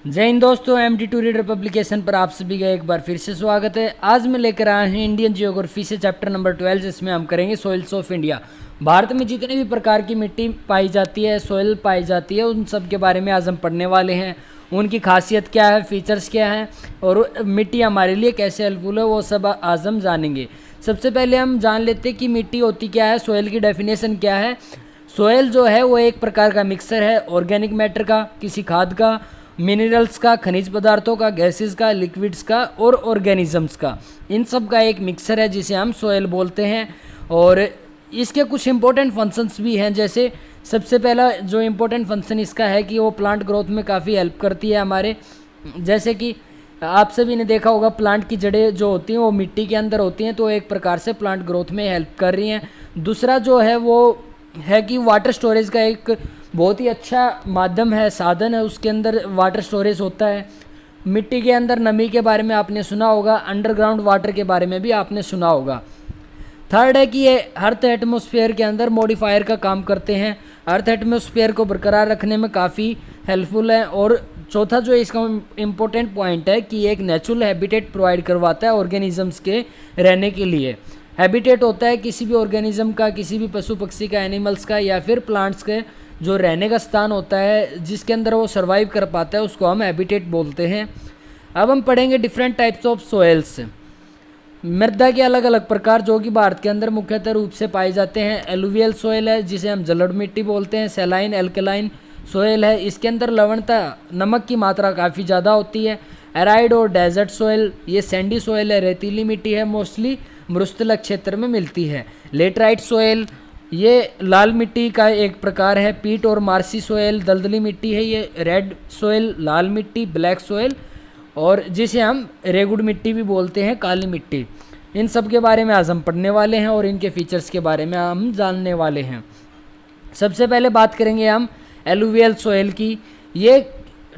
जय हिंद दोस्तों, MD2 reader publication पर आप सभी का एक बार फिर से स्वागत है। आज मैं लेकर आया हूँ इंडियन जियोग्राफी से चैप्टर नंबर 12, जिसमें हम करेंगे सॉइल्स ऑफ इंडिया। भारत में जितने भी प्रकार की मिट्टी पाई जाती है, सॉइल पाई जाती है, उन सब के बारे में आज हम पढ़ने वाले हैं। उनकी खासियत क्या है, फीचर्स क्या हैं और मिट्टी हमारे लिए कैसे हेल्पफुल है, वो सब आज हम जानेंगे। सबसे पहले हम जान लेते हैं कि मिट्टी होती क्या है, सॉइल की डेफिनेशन क्या है। सॉइल जो है वो एक प्रकार का मिक्सर है ऑर्गेनिक मैटर का, किसी खाद का, मिनरल्स का, खनिज पदार्थों का, गैसेस का, लिक्विड्स का और ऑर्गेनिजम्स का। इन सब का एक मिक्सर है जिसे हम सॉइल बोलते हैं। और इसके कुछ इंपॉर्टेंट फंक्शंस भी हैं। जैसे सबसे पहला जो इम्पोर्टेंट फंक्शन इसका है कि वो प्लांट ग्रोथ में काफ़ी हेल्प करती है हमारे। जैसे कि आप सभी ने देखा होगा, प्लांट की जड़ें जो होती हैं वो मिट्टी के अंदर होती हैं, तो एक प्रकार से प्लांट ग्रोथ में हेल्प कर रही हैं। दूसरा जो है वो है कि वाटर स्टोरेज का एक बहुत ही अच्छा माध्यम है, साधन है। उसके अंदर वाटर स्टोरेज होता है। मिट्टी के अंदर नमी के बारे में आपने सुना होगा, अंडरग्राउंड वाटर के बारे में भी आपने सुना होगा। थर्ड है कि ये अर्थ एटमॉस्फेयर के अंदर मॉडिफायर का काम करते हैं, अर्थ एटमॉस्फेयर को बरकरार रखने में काफ़ी हेल्पफुल है। और चौथा जो इसका इम्पोर्टेंट पॉइंट है कि एक नेचुरल हैबिटेट प्रोवाइड करवाता है ऑर्गेनिजम्स के रहने के लिए। हैबिटेट होता है किसी भी ऑर्गेनिज्म का, किसी भी पशु पक्षी का, एनिमल्स का या फिर प्लांट्स के जो रहने का स्थान होता है जिसके अंदर वो सर्वाइव कर पाता है, उसको हम हैबिटेट बोलते हैं। अब हम पढ़ेंगे डिफरेंट टाइप्स ऑफ सोइल्स, मृदा के अलग अलग प्रकार जो कि भारत के अंदर मुख्यतः रूप से पाए जाते हैं। एलुवियल सोइल है जिसे हम जलोढ़ मिट्टी बोलते हैं। सैलाइन एल्कलाइन सोइल है, इसके अंदर लवणता, नमक की मात्रा काफ़ी ज़्यादा होती है। एराइड और डेजर्ट सोइल, ये सैंडी सोइल है, रेतीली मिट्टी है, मोस्टली मरुस्थलीय क्षेत्र में मिलती है। लेटराइट सोइल, ये लाल मिट्टी का एक प्रकार है। पीट और मार्सी सोइल, दलदली मिट्टी है। ये रेड सोइल, लाल मिट्टी, ब्लैक सोइल, और जिसे हम रेगुड़ मिट्टी भी बोलते हैं, काली मिट्टी। इन सब के बारे में आज हम पढ़ने वाले हैं और इनके फीचर्स के बारे में हम जानने वाले हैं। सबसे पहले बात करेंगे हम एलुवियल सोइल की। ये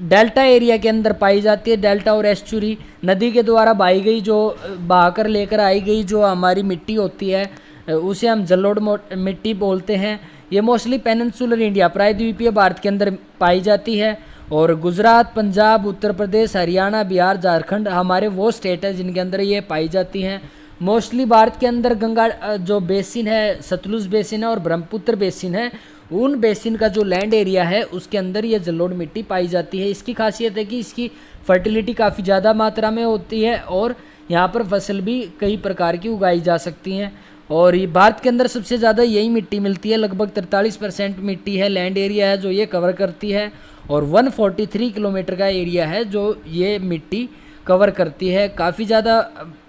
डेल्टा एरिया के अंदर पाई जाती है। डेल्टा और एस्चुरी, नदी के द्वारा बहाई गई, जो बहाकर लेकर आई गई जो हमारी मिट्टी होती है, उसे हम जलोढ़ मिट्टी बोलते हैं। ये मोस्टली पेनिनसुलर इंडिया, प्रायद्वीपीय भारत के अंदर पाई जाती है। और गुजरात, पंजाब, उत्तर प्रदेश, हरियाणा, बिहार, झारखंड हमारे वो स्टेट है जिनके अंदर ये पाई जाती हैं। मोस्टली भारत के अंदर गंगा जो बेसिन है, सतलुज बेसिन है और ब्रह्मपुत्र बेसिन है, उन बेसिन का जो लैंड एरिया है उसके अंदर ये जलोढ़ मिट्टी पाई जाती है। इसकी खासियत है कि इसकी फर्टिलिटी काफ़ी ज़्यादा मात्रा में होती है और यहाँ पर फसल भी कई प्रकार की उगाई जा सकती हैं। और ये भारत के अंदर सबसे ज़्यादा यही मिट्टी मिलती है। लगभग 43% मिट्टी है, लैंड एरिया है जो ये कवर करती है। और 143 किलोमीटर का एरिया है जो ये मिट्टी कवर करती है। काफ़ी ज़्यादा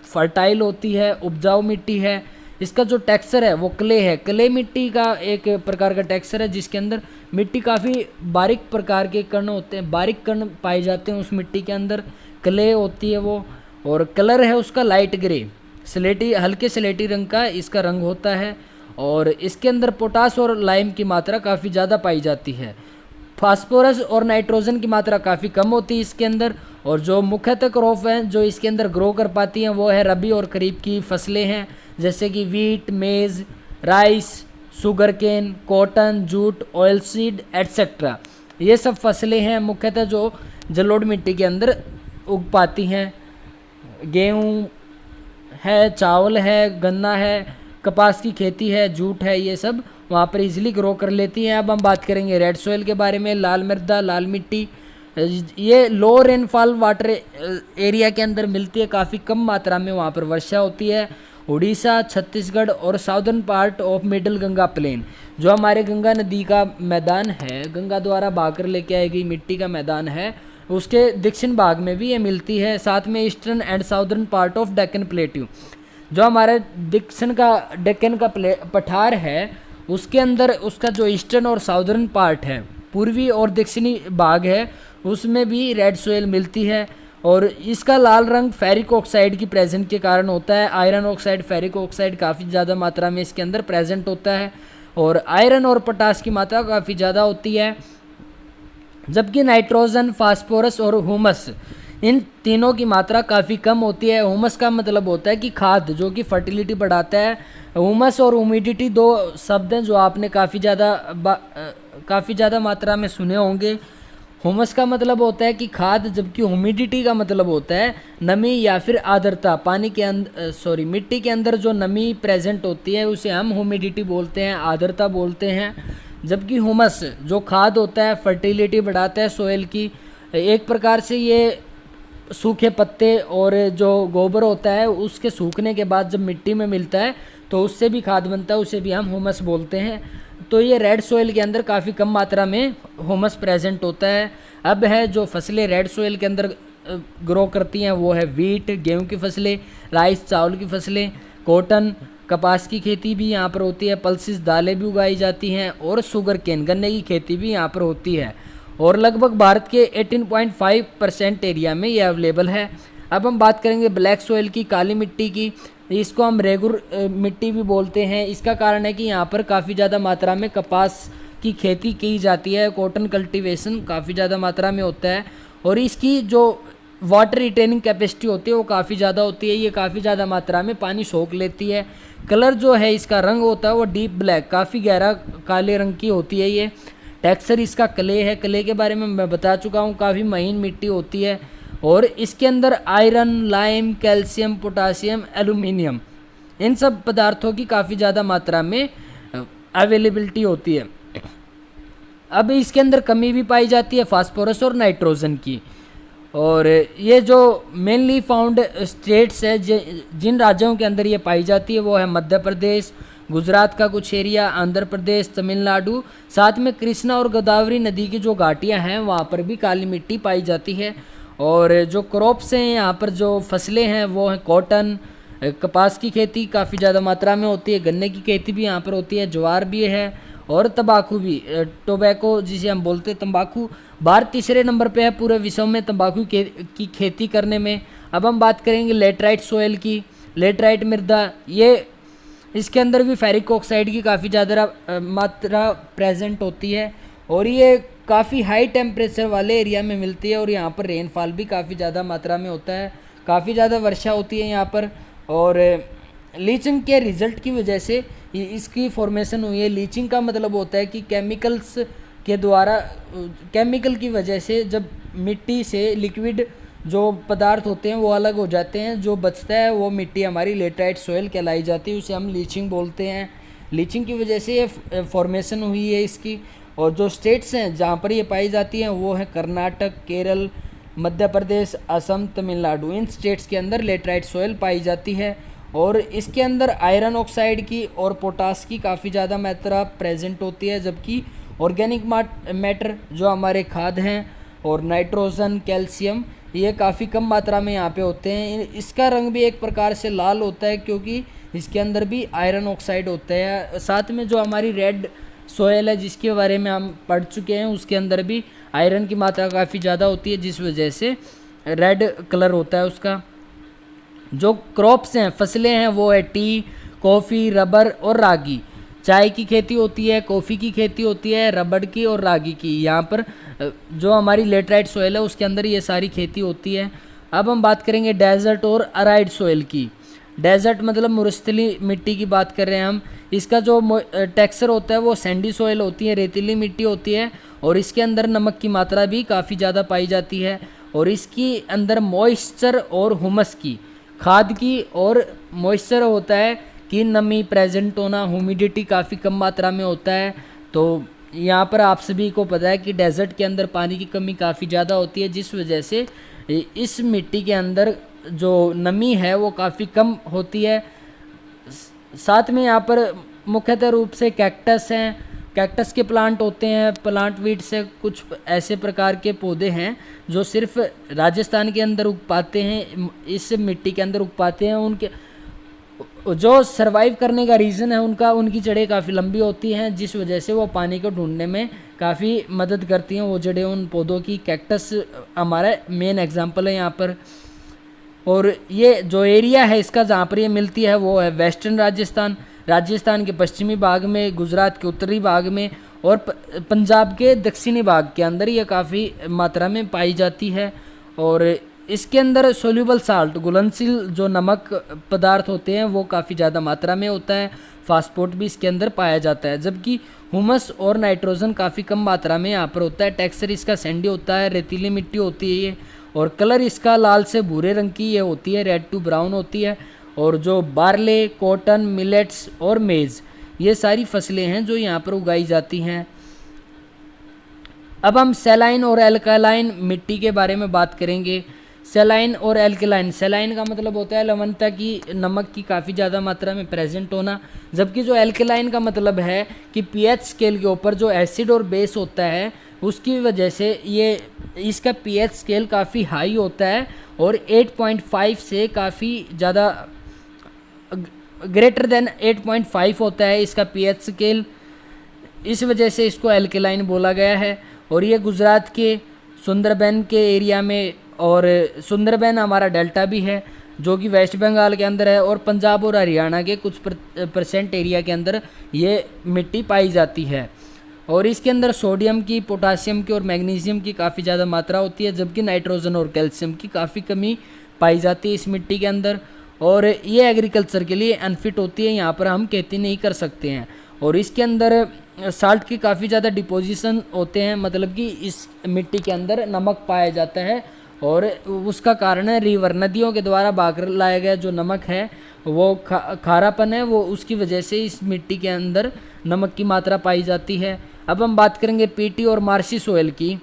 फर्टाइल होती है, उपजाऊ मिट्टी है। इसका जो टेक्सचर है वो क्ले है। क्ले मिट्टी का एक प्रकार का टेक्सचर है जिसके अंदर मिट्टी काफ़ी बारीक प्रकार के कण होते हैं, बारीक कण पाए जाते हैं उस मिट्टी के अंदर। क्ले होती है वो। और कलर है उसका लाइट ग्रे, स्लेटी, हल्के स्लेटी रंग का इसका रंग होता है। और इसके अंदर पोटास और लाइम की मात्रा काफ़ी ज़्यादा पाई जाती है। फास्फोरस और नाइट्रोजन की मात्रा काफ़ी कम होती है इसके अंदर। और जो मुख्यतः क्रॉप हैं जो इसके अंदर ग्रो कर पाती हैं वो है रबी और खरीफ की फसलें हैं, जैसे कि wheat, maize, rice, sugar cane, cotton, jute, oil seed etcetera. ये सब फसलें हैं मुख्यतः जो जलोढ़ मिट्टी के अंदर उग पाती हैं। गेहूँ है, चावल है, गन्ना है, कपास की खेती है, जूट है, ये सब वहाँ पर इजीली ग्रो कर लेती हैं। अब हम बात करेंगे रेड सोइल के बारे में। लाल मृदा, लाल मिट्टी, ये लो रेनफॉल वाटर एरिया के अंदर मिलती है, काफ़ी कम मात्रा में वहाँ पर वर्षा होती है। उड़ीसा, छत्तीसगढ़ और southern part of middle Ganga plain, जो हमारे गंगा नदी का मैदान है, गंगा द्वारा बहाकर लेके आई गई मिट्टी का मैदान है, उसके दक्षिण भाग में भी ये मिलती है। साथ में eastern and southern part of Deccan plateau, जो हमारे दक्षिण का डेक्कन का पठार है, उसके अंदर उसका जो ईस्टर्न और साउदर्न पार्ट है, पूर्वी और दक्षिणी भाग है, उसमें भी रेड सोइल मिलती है। और इसका लाल रंग फेरिक ऑक्साइड की प्रेजेंट के कारण होता है। आयरन ऑक्साइड, फेरिक ऑक्साइड काफ़ी ज़्यादा मात्रा में इसके अंदर प्रेजेंट होता है। और आयरन और पोटास की मात्रा काफ़ी ज़्यादा होती है, जबकि नाइट्रोजन, फास्फोरस और ह्यूमस, इन तीनों की मात्रा काफ़ी कम होती है। ह्यूमस का मतलब होता है कि खाद जो कि फर्टिलिटी बढ़ाता है। ह्यूमस और ह्यूमिडिटी दो शब्द हैं जो आपने काफ़ी ज़्यादा मात्रा में सुने होंगे। हुमस का मतलब होता है कि खाद, जबकि ह्यूमिडिटी का मतलब होता है नमी या फिर आर्द्रता। पानी के अंदर मिट्टी के अंदर जो नमी प्रेजेंट होती है उसे हम ह्यूमिडिटी बोलते हैं, आर्द्रता बोलते हैं। जबकि हुमस जो खाद होता है फर्टिलिटी बढ़ाता है सोयल की। एक प्रकार से ये सूखे पत्ते और जो गोबर होता है उसके सूखने के बाद जब मिट्टी में मिलता है तो उससे भी खाद बनता है, उसे भी हम हुमस बोलते हैं। तो ये रेड सोयल के अंदर काफ़ी कम मात्रा में हुमस प्रेजेंट होता है। अब है जो फसलें रेड सोयल के अंदर ग्रो करती हैं वो है वीट, गेहूं की फसलें, राइस चावल की फसलें, कॉटन, कपास की खेती भी यहाँ पर होती है, पल्सिस दालें भी उगाई जाती हैं और शुगर केन गन्ने की खेती भी यहाँ पर होती है। और लगभग भारत के 18.5% एरिया में ये अवेलेबल है। अब हम बात करेंगे ब्लैक सोयल की, काली मिट्टी की। इसको हम रेगुर मिट्टी भी बोलते हैं। इसका कारण है कि यहाँ पर काफ़ी ज़्यादा मात्रा में कपास की खेती की जाती है, कॉटन कल्टीवेशन काफ़ी ज़्यादा मात्रा में होता है और इसकी जो वाटर रिटेनिंग कैपेसिटी होती है वो काफ़ी ज़्यादा होती है। ये काफ़ी ज़्यादा मात्रा में पानी सोख लेती है। कलर जो है इसका रंग होता है वो डीप ब्लैक, काफ़ी गहरा काले रंग की होती है ये। टेक्सचर इसका क्ले है, क्ले के बारे में मैं बता चुका हूँ, काफ़ी महीन मिट्टी होती है और इसके अंदर iron, lime, calcium, potassium, aluminium इन सब पदार्थों की काफ़ी ज़्यादा मात्रा में अवेलेबिलिटी होती है। अब इसके अंदर कमी भी पाई जाती है फास्फोरस और नाइट्रोजन की। और ये जो मेनली फाउंड स्टेट्स है जिन राज्यों के अंदर ये पाई जाती है वो है मध्य प्रदेश, गुजरात का कुछ एरिया, आंध्र प्रदेश, तमिलनाडु, साथ में कृष्णा और गोदावरी नदी की जो घाटियाँ हैं वहाँ पर भी काली मिट्टी पाई जाती है। और जो क्रॉप्स हैं यहाँ पर जो फसलें हैं वो हैं कॉटन, कपास की खेती काफ़ी ज़्यादा मात्रा में होती है, गन्ने की खेती भी यहाँ पर होती है, ज्वार भी है और तंबाकू भी, टोबैको जिसे हम बोलते हैं तंबाकू। भारत तीसरे नंबर पे है पूरे विश्व में तंबाकू की खेती करने में। अब हम बात करेंगे लेटराइट सोयल की, लेटराइट मृदा। ये इसके अंदर भी फेरिक ऑक्साइड की काफ़ी ज़्यादा मात्रा प्रेजेंट होती है और ये काफ़ी हाई टेम्परेचर वाले एरिया में मिलती है और यहाँ पर रेनफॉल भी काफ़ी ज़्यादा मात्रा में होता है, काफ़ी ज़्यादा वर्षा होती है यहाँ पर। और लीचिंग के रिजल्ट की वजह से इसकी फॉर्मेशन हुई है। लीचिंग का मतलब होता है कि केमिकल्स के द्वारा, केमिकल की वजह से जब मिट्टी से लिक्विड जो पदार्थ होते हैं वो अलग हो जाते हैं, जो बचता है वो मिट्टी हमारी लेटराइट सोयल कहलाई जाती है, उसे हम लीचिंग बोलते हैं। लीचिंग की वजह से ये फॉर्मेशन हुई है इसकी। और जो स्टेट्स हैं जहाँ पर ये पाई जाती हैं वो है कर्नाटक, केरल, मध्य प्रदेश, असम, तमिलनाडु। इन स्टेट्स के अंदर लेटराइट सोयल पाई जाती है और इसके अंदर आयरन ऑक्साइड की और पोटास की काफ़ी ज़्यादा मात्रा प्रेजेंट होती है, जबकि ऑर्गेनिक मैटर जो हमारे खाद हैं और नाइट्रोजन, कैल्शियम ये काफ़ी कम मात्रा में यहाँ पे होते हैं। इसका रंग भी एक प्रकार से लाल होता है क्योंकि इसके अंदर भी आयरन ऑक्साइड होता है। साथ में जो हमारी रेड सोयल है जिसके बारे में हम पढ़ चुके हैं उसके अंदर भी आयरन की मात्रा काफ़ी ज़्यादा होती है, जिस वजह से रेड कलर होता है उसका। जो क्रॉप्स हैं, फसलें हैं, वो है टी, कॉफ़ी, रबर और रागी। चाय की खेती होती है, कॉफ़ी की खेती होती है, रबड़ की और रागी की। यहाँ पर जो हमारी लेटराइट सोयल है उसके अंदर ये सारी खेती होती है। अब हम बात करेंगे डेजर्ट और अराइड सोयल की। डेजर्ट मतलब मुरस्तली मिट्टी की बात कर रहे हैं हम। इसका जो टेक्सचर होता है वो सैंडी सोयल होती है, रेतीली मिट्टी होती है और इसके अंदर नमक की मात्रा भी काफ़ी ज़्यादा पाई जाती है और इसकी अंदर मॉइस्चर और हुमस की, खाद की और मॉइस्चर होता है कि नमी प्रेजेंट होना, ह्यूमिडिटी काफ़ी कम मात्रा में होता है। तो यहाँ पर आप सभी को पता है कि डेजर्ट के अंदर पानी की कमी काफ़ी ज़्यादा होती है, जिस वजह से इस मिट्टी के अंदर जो नमी है वो काफ़ी कम होती है। साथ में यहाँ पर मुख्यतः रूप से कैक्टस हैं, कैक्टस के प्लांट होते हैं, प्लांट वीड से कुछ ऐसे प्रकार के पौधे हैं जो सिर्फ राजस्थान के अंदर उग पाते हैं, इस मिट्टी के अंदर उग पाते हैं। उनके जो सरवाइव करने का रीज़न है उनकी जड़ें काफ़ी लंबी होती हैं, जिस वजह से वो पानी को ढूंढने में काफ़ी मदद करती हैं वो जड़ें उन पौधों की। कैक्टस हमारा मेन एग्जांपल है यहाँ पर। और ये जो एरिया है इसका जहाँ पर ये मिलती है वो है वेस्टर्न राजस्थान, राजस्थान के पश्चिमी भाग में, गुजरात के उत्तरी भाग में और पंजाब के दक्षिणी भाग के अंदर ये काफ़ी मात्रा में पाई जाती है। और इसके अंदर सोल्यूबल साल्ट, घुलनशील जो नमक पदार्थ होते हैं वो काफ़ी ज़्यादा मात्रा में होता है। फास्फोट भी इसके अंदर पाया जाता है। जबकि हुमस और नाइट्रोजन काफ़ी कम मात्रा में यहाँ पर होता है। टेक्सचर इसका सैंडी होता है, रेतीली मिट्टी होती है ये, और कलर इसका लाल से भूरे रंग की ये होती है, रेड टू ब्राउन होती है। और जो बार्ले, कॉटन, मिलेट्स और मेज़, ये सारी फसलें हैं जो यहाँ पर उगाई जाती हैं। अब हम सैलाइन और एल्कलाइन मिट्टी के बारे में बात करेंगे। सैलाइन और एल्कलाइन, सैलाइन का मतलब होता है लवणता की, नमक की काफ़ी ज़्यादा मात्रा में प्रेजेंट होना, जबकि जो एल्कलाइन का मतलब है कि पीएच स्केल के ऊपर जो एसिड और बेस होता है उसकी वजह से ये इसका पीएच स्केल काफ़ी हाई होता है और 8.5 से काफ़ी ज़्यादा ग्रेटर देन 8.5 होता है इसका पीएच स्केल। इस वजह से इसको एल्कलाइन बोला गया है। और ये गुजरात के सुंदरबन के एरिया में, और सुंदरबन हमारा डेल्टा भी है जो कि वेस्ट बंगाल के अंदर है, और पंजाब और हरियाणा के कुछ परसेंट एरिया के अंदर ये मिट्टी पाई जाती है। और इसके अंदर सोडियम की, पोटासियम की और मैग्नीशियम की काफ़ी ज़्यादा मात्रा होती है, जबकि नाइट्रोजन और कैल्शियम की काफ़ी कमी पाई जाती है इस मिट्टी के अंदर। और ये एग्रीकल्चर के लिए अनफिट होती है, यहाँ पर हम खेती नहीं कर सकते हैं। और इसके अंदर साल्ट की काफ़ी ज़्यादा डिपोजिशन होते हैं, मतलब कि इस मिट्टी के अंदर नमक पाया जाता है, और उसका कारण है रिवर, नदियों के द्वारा बहाकर लाया गया जो नमक है वो खारापन है, वो उसकी वजह से इस मिट्टी के अंदर नमक की मात्रा पाई जाती है। अब हम बात करेंगे पीटी और मार्शी सोयल की।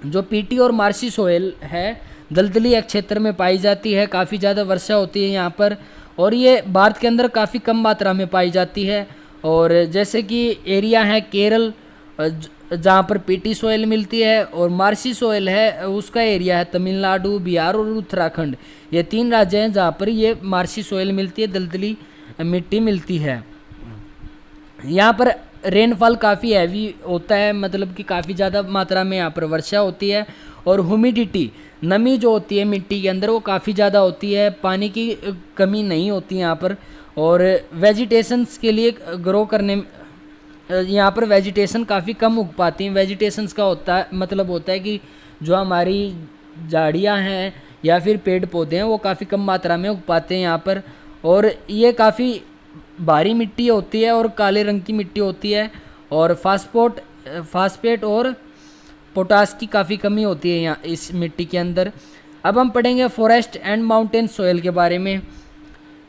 जो पीटी और मार्शी सोयल है दलदली क्षेत्र में पाई जाती है, काफ़ी ज़्यादा वर्षा होती है यहाँ पर, और ये भारत के अंदर काफ़ी कम मात्रा में पाई जाती है। और जैसे कि एरिया है केरल जहाँ पर पीटी सोयल मिलती है, और मार्शी सोयल है उसका एरिया है तमिलनाडु, बिहार और उत्तराखंड। ये 3 राज्य हैं जहाँ पर ये मार्शी सोयल मिलती है, दलदली मिट्टी मिलती है। यहाँ पर रेनफॉल काफ़ी हैवी होता है, मतलब कि काफ़ी ज़्यादा मात्रा में यहाँ पर वर्षा होती है। और ह्यूमिडिटी, नमी जो होती है मिट्टी के अंदर वो काफ़ी ज़्यादा होती है, पानी की कमी नहीं होती यहाँ पर। और वेजिटेशंस के लिए ग्रो करने यहाँ पर वेजिटेशन काफ़ी कम उग पाती हैं। वेजिटेशंस का मतलब होता है कि जो हमारी झाड़ियाँ हैं या फिर पेड़ पौधे हैं वो काफ़ी कम मात्रा में उग पाते हैं यहाँ पर। और ये काफ़ी भारी मिट्टी होती है और काले रंग की मिट्टी होती है, और फास्फेट और पोटास की काफ़ी कमी होती है यहाँ इस मिट्टी के अंदर। अब हम पढ़ेंगे फॉरेस्ट एंड माउंटेन सोयल के बारे में।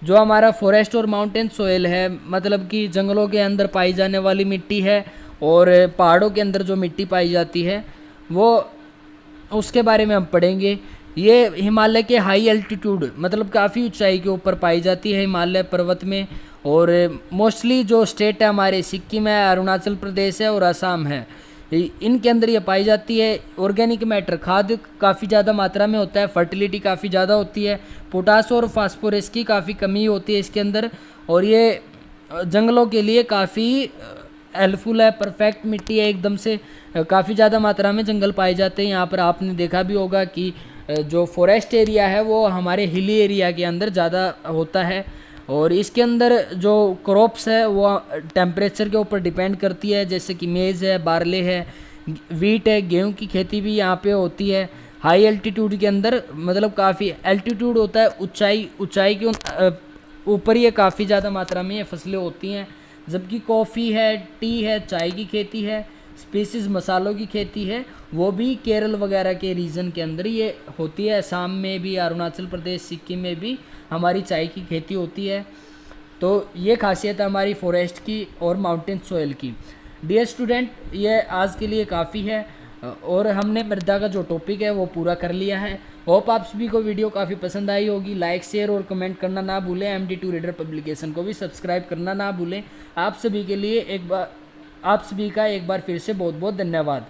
जो हमारा फॉरेस्ट और माउंटेन सोयल है, मतलब कि जंगलों के अंदर पाई जाने वाली मिट्टी है, और पहाड़ों के अंदर जो मिट्टी पाई जाती है वो उसके बारे में हम पढ़ेंगे। ये हिमालय के हाई एल्टीट्यूड, मतलब काफ़ी ऊंचाई के ऊपर पाई जाती है हिमालय पर्वत में। और मोस्टली जो स्टेट है हमारे, सिक्किम है, अरुणाचल प्रदेश है और असम है, इनके अंदर ये पाई जाती है। ऑर्गेनिक मैटर, खाद काफ़ी ज़्यादा मात्रा में होता है, फर्टिलिटी काफ़ी ज़्यादा होती है, पोटास और फास्फोरस की काफ़ी कमी होती है इसके अंदर। और ये जंगलों के लिए काफ़ी हेल्पफुल है, परफेक्ट मिट्टी है एकदम से। काफ़ी ज़्यादा मात्रा में जंगल पाए जाते हैं यहाँ पर। आपने देखा भी होगा कि जो फॉरेस्ट एरिया है वो हमारे हिली एरिया के अंदर ज़्यादा होता है। और इसके अंदर जो क्रॉप्स है वो टेम्परेचर के ऊपर डिपेंड करती है, जैसे कि मेज़ है, बार्ले है, वीट है, गेहूं की खेती भी यहाँ पे होती है। हाई एल्टीट्यूड के अंदर, मतलब काफ़ी एल्टीट्यूड होता है, ऊंचाई के ऊपर ये काफ़ी ज़्यादा मात्रा में ये फसलें होती हैं। जबकि कॉफ़ी है, टी है, चाय की खेती है, स्पीसीज मसालों की खेती है, वो भी केरल वगैरह के रीजन के अंदर ये होती है। असम में भी, अरुणाचल प्रदेश, सिक्किम में भी हमारी चाय की खेती होती है। तो ये खासियत है हमारी फॉरेस्ट की और माउंटेन सोयल की। डियर स्टूडेंट, ये आज के लिए काफ़ी है, और हमने मृदा का जो टॉपिक है वो पूरा कर लिया है। होप आप सभी को वीडियो काफ़ी पसंद आई होगी। लाइक, शेयर और कमेंट करना ना भूलें। MD2 रीडर पब्लिकेशन को भी सब्सक्राइब करना ना भूलें। आप सभी का एक बार फिर से बहुत बहुत धन्यवाद।